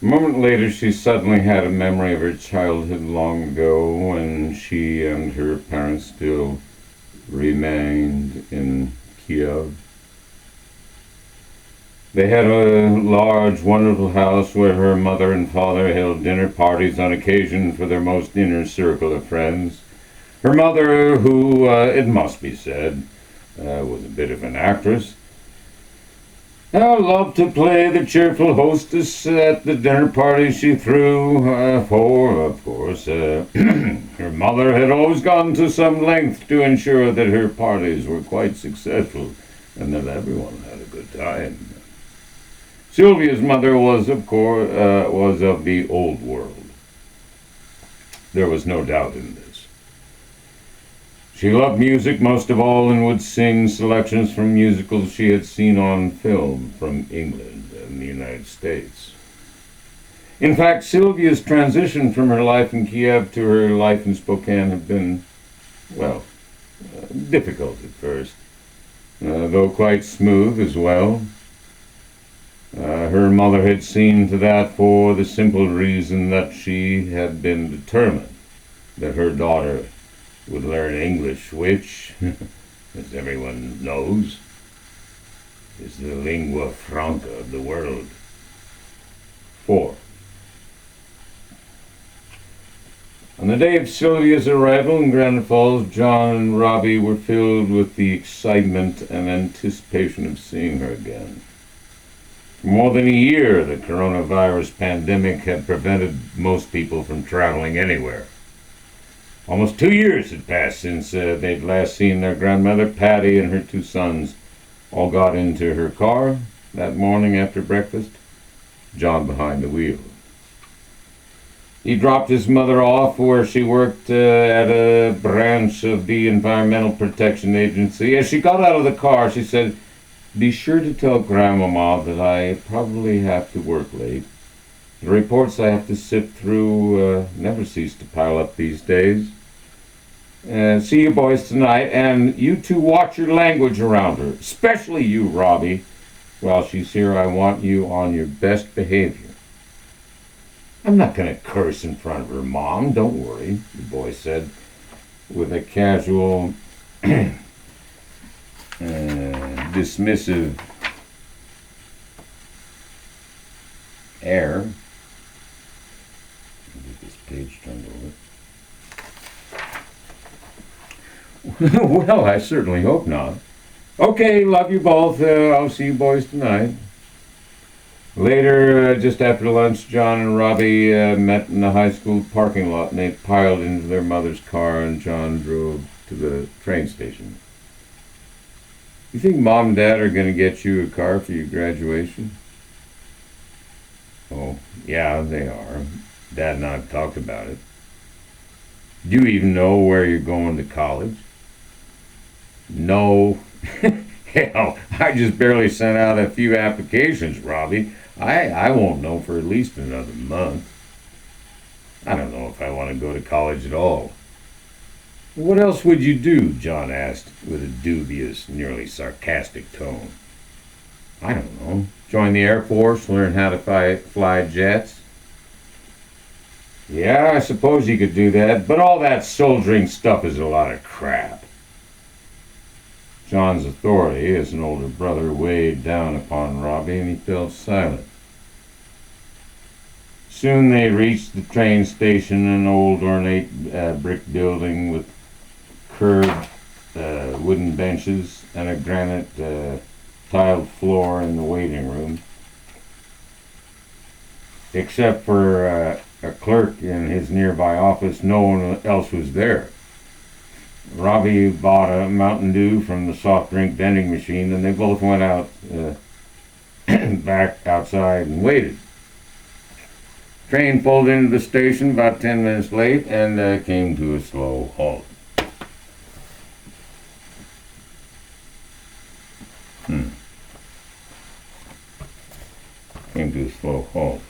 A moment later, she suddenly had a memory of her childhood long ago when she and her parents still remained in Kiev. They had a large, wonderful house where her mother and father held dinner parties on occasion for their most inner circle of friends. Her mother, who, it must be said, was a bit of an actress, loved to play the cheerful hostess at the dinner parties she threw, for, of course, her mother had always gone to some length to ensure that her parties were quite successful and that everyone had a good time. Sylvia's mother was, of course, was of the old world. There was no doubt in this. She loved music most of all and would sing selections from musicals she had seen on film from England and the United States. In fact, Sylvia's transition from her life in Kiev to her life in Spokane had been, well, difficult at first, though quite smooth as well. Her mother had seen to that for the simple reason that she had been determined that her daughter would learn English, which, as everyone knows, is the lingua franca of the world. 4. On the day of Sylvia's arrival in Granite Falls, John and Robbie were filled with the excitement and anticipation of seeing her again. For more than a year, the coronavirus pandemic had prevented most people from traveling anywhere. Almost 2 years had passed since they'd last seen their grandmother. Patty and her 2 sons all got into her car that morning after breakfast, John behind the wheel. He dropped his mother off where she worked at a branch of the Environmental Protection Agency. As she got out of the car, she said, "Be sure to tell Grandmama that I probably have to work late. The reports I have to sift through never cease to pile up these days. See you boys tonight, and you 2 watch your language around her, especially you, Robbie. While she's here, I want you on your best behavior." "I'm not going to curse in front of her, Mom, don't worry," the boy said with a casual, dismissive air. Get this page turned over. "Well, I certainly hope not. Okay, love you both. I'll see you boys tonight." Later, just after lunch, John and Robbie met in the high school parking lot, and they piled into their mother's car, and John drove to the train station. "You think Mom and Dad are going to get you a car for your graduation?" "Oh, yeah, they are. Dad and I have talked about it." "Do you even know where you're going to college?" "No." "Hell, I just barely sent out a few applications, Robbie. I won't know for at least another month. I don't know if I want to go to college at all." "What else would you do?" John asked with a dubious, nearly sarcastic tone. "I don't know. Join the Air Force, learn how to fly jets." "Yeah, I suppose you could do that, but all that soldiering stuff is a lot of crap." John's authority as an older brother weighed down upon Robbie, and he fell silent. Soon they reached the train station, an old ornate brick building with curved wooden benches and a granite tiled floor in the waiting room. Except for a clerk in his nearby office, no one else was there. Robbie bought a Mountain Dew from the soft drink vending machine, and they both went out back outside and waited. Train pulled into the station about 10 minutes late and came to a slow halt. Came to a slow halt.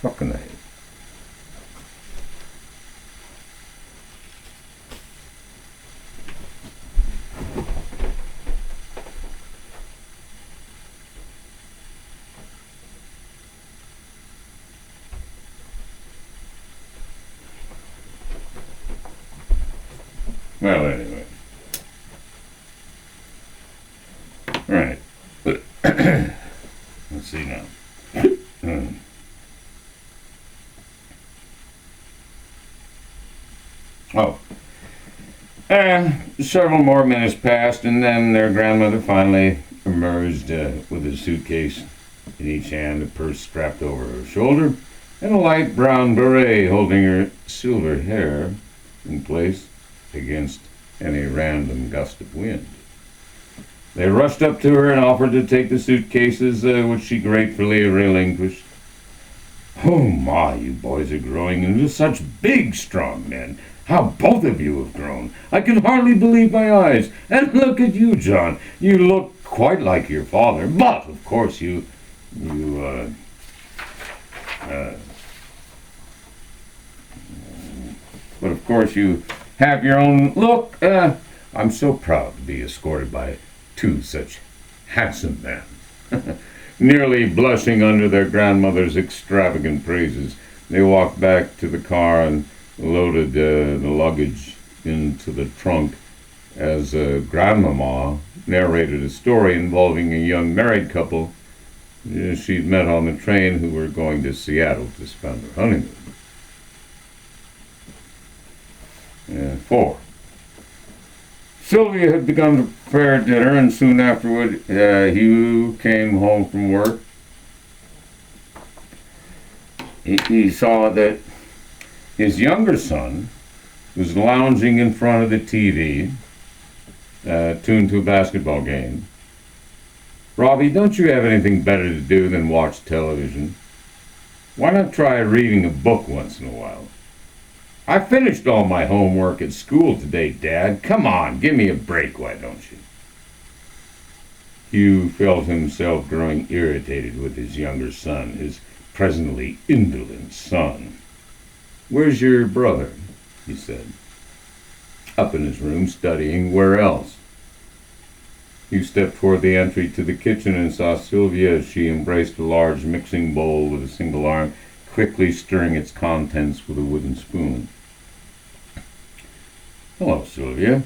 Fucking A. Well, anyway. Right. Let's see now. Oh. Several more minutes passed, and then their grandmother finally emerged with a suitcase in each hand, a purse strapped over her shoulder, and a light brown beret holding her silver hair in place against any random gust of wind. They rushed up to her and offered to take the suitcases, which she gratefully relinquished. Oh my, you boys are growing into such big, strong men. How both of you have grown. I can hardly believe my eyes. And look at you, John. You look quite like your father. But, of course, but of course you have your own look. I'm so proud to be escorted by two such handsome men. Nearly blushing under their grandmother's extravagant praises, they walked back to the car and loaded the luggage into the trunk as Grandmama narrated a story involving a young married couple she'd met on the train who were going to Seattle to spend their honeymoon. 4. Sylvia had begun to prepare dinner, and soon afterward Hugh came home from work. He saw that his younger son was lounging in front of the TV, tuned to a basketball game. Robbie, don't you have anything better to do than watch television? Why not try reading a book once in a while? I finished all my homework at school today, Dad. Come on, give me a break, why don't you? Hugh felt himself growing irritated with his younger son, his presently indolent son. Where's your brother? He said. Up in his room, studying. Where else? Hugh stepped toward the entry to the kitchen and saw Sylvia as she embraced a large mixing bowl with a single arm, quickly stirring its contents with a wooden spoon. Hello, Sylvia.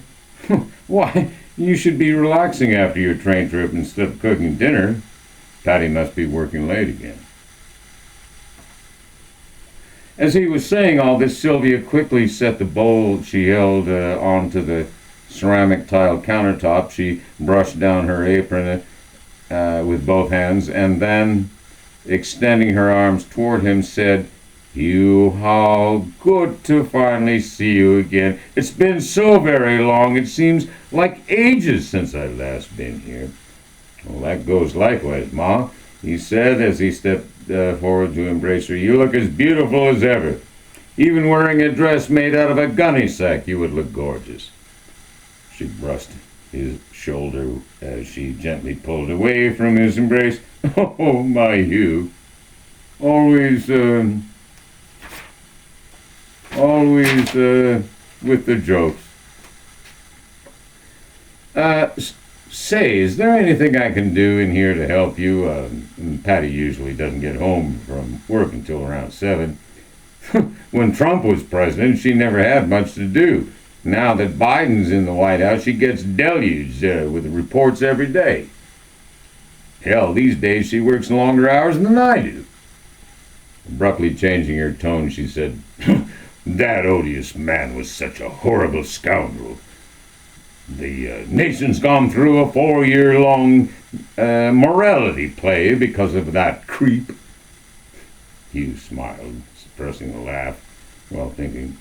Why, you should be relaxing after your train trip instead of cooking dinner. Patty must be working late again. As he was saying all this, Sylvia quickly set the bowl she held onto the ceramic tile countertop. She brushed down her apron with both hands, and then, extending her arms toward him, said, Hugh, how good to finally see you again. It's been so very long, it seems like ages since I've last been here. Well, that goes likewise, Ma, he said as he stepped forward to embrace her. You look as beautiful as ever. Even wearing a dress made out of a gunny sack, you would look gorgeous. She brushed his shoulder as she gently pulled away from his embrace. Oh, my Hugh. Always with the jokes. Say, is there anything I can do in here to help you? Patty usually doesn't get home from work until around 7. When Trump was president, she never had much to do. Now that Biden's in the White House, she gets deluged with reports every day. Hell, these days she works longer hours than I do. Abruptly changing her tone, she said, That odious man was such a horrible scoundrel. The nation's gone through a 4-year-long morality play because of that creep. Hugh smiled, suppressing a laugh, while thinking,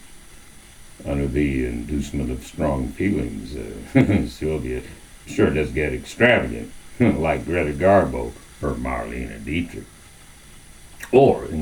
under the inducement of strong feelings, Sylvia sure does get extravagant, like Greta Garbo or Marlene Dietrich. Or, in